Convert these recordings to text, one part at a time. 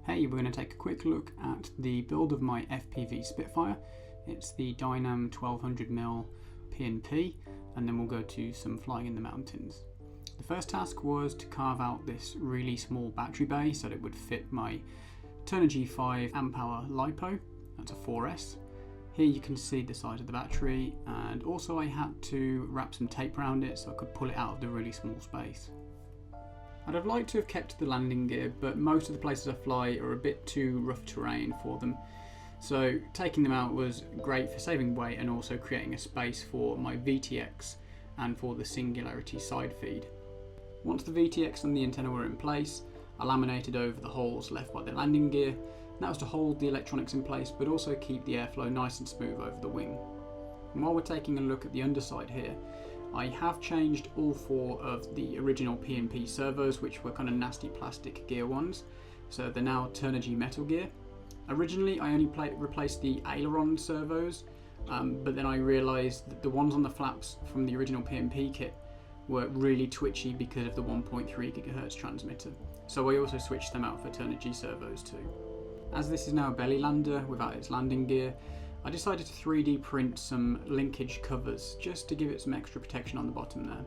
Hey, we're going to take a quick look at the build of my FPV Spitfire. It's the Dynam 1200mm P&P, and then we'll go to some flying in the mountains. The first task was to carve out this really small battery bay so that it would fit my Turner G5 amp-hour LiPo. That's a 4S. Here you can see the size of the battery, and also I had to wrap some tape around it so I could pull it out of the really small space. I'd have liked to have kept the landing gear, but most of the places I fly are a bit too rough terrain for them. So taking them out was great for saving weight and also creating a space for my VTX and for the Singularity side feed. Once the VTX and the antenna were in place, I laminated over the holes left by the landing gear. That was to hold the electronics in place, but also keep the airflow nice and smooth over the wing. And while we're taking a look at the underside here, I have changed all four of the original P&P servos, which were kind of nasty plastic gear ones, so they're now Turner G metal gear. Originally I only replaced the aileron servos, but then I realised that the ones on the flaps from the original P&P kit were really twitchy because of the 1.3 GHz transmitter, so I also switched them out for Turner G servos too. As this is now a belly lander without its landing gear, I decided to 3D print some linkage covers just to give it some extra protection on the bottom there.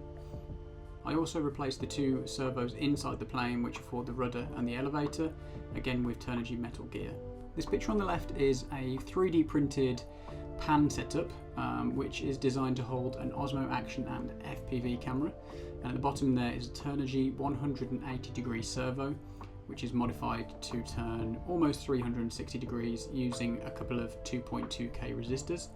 I also replaced the two servos inside the plane which are for the rudder and the elevator, again with Turner G metal gear. This picture on the left is a 3D printed pan setup which is designed to hold an Osmo Action and FPV camera, and at the bottom there is a Turner G 180 degree servo, which is modified to turn almost 360 degrees using a couple of 2.2K resistors.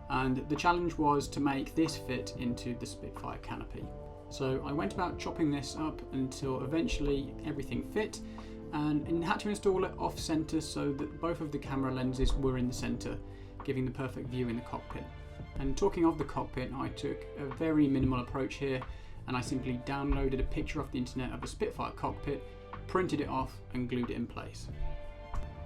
And the challenge was to make this fit into the Spitfire canopy. So I went about chopping this up until eventually everything fit, and had to install it off center so that both of the camera lenses were in the center, giving the perfect view in the cockpit. And talking of the cockpit, I took a very minimal approach here, and I simply downloaded a picture off the internet of a Spitfire cockpit, printed it off and glued it in place.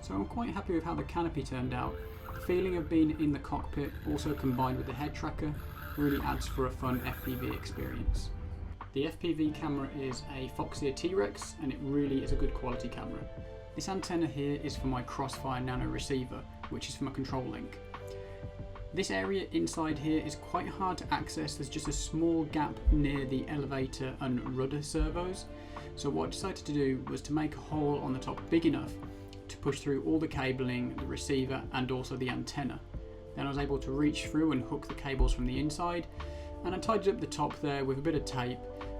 So I'm quite happy with how the canopy turned out. The feeling of being in the cockpit, also combined with the head tracker, really adds for a fun FPV experience. The FPV camera is a Foxeer T-Rex, and it really is a good quality camera. This antenna here is for my Crossfire Nano receiver, which is from a control link. This area inside here is quite hard to access. There's just a small gap near the elevator and rudder servos. So what I decided to do was to make a hole on the top big enough to push through all the cabling, the receiver and also the antenna. Then I was able to reach through and hook the cables from the inside, and I tidied up the top there with a bit of tape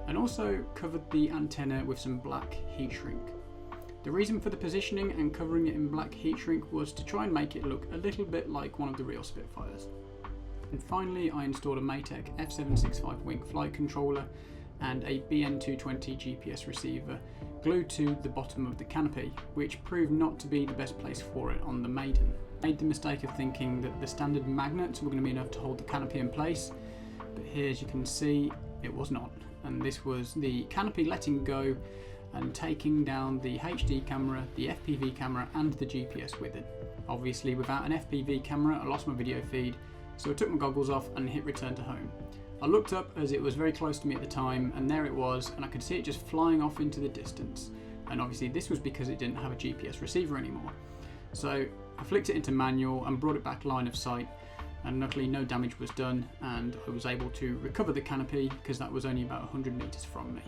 and also covered the antenna with some black heat shrink. The reason for the positioning and covering it in black heat shrink was to try and make it look a little bit like one of the real Spitfires. And finally I installed a Maytech F765 wing flight controller and a BN220 GPS receiver glued to the bottom of the canopy, which proved not to be the best place for it on the Maiden. I made the mistake of thinking that the standard magnets were going to be enough to hold the canopy in place, but here as you can see it was not, and this was the canopy letting go and taking down the HD camera, the FPV camera and the GPS with it. Obviously without an FPV camera I lost my video feed, so I took my goggles off and hit return to home. I looked up as it was very close to me at the time, and there it was, and I could see it just flying off into the distance. And obviously this was because it didn't have a GPS receiver anymore. So I flicked it into manual and brought it back line of sight, and luckily no damage was done, and I was able to recover the canopy because that was only about 100 meters from me.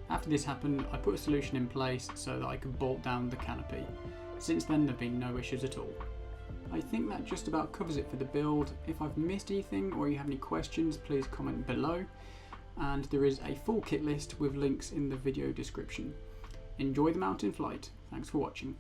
After this happened, I put a solution in place so that I could bolt down the canopy. Since then there have been no issues at all. I think that just about covers it for the build. If I've missed anything or you have any questions, please comment below, and there is a full kit list with links in the video description. Enjoy the mountain flight. Thanks for watching.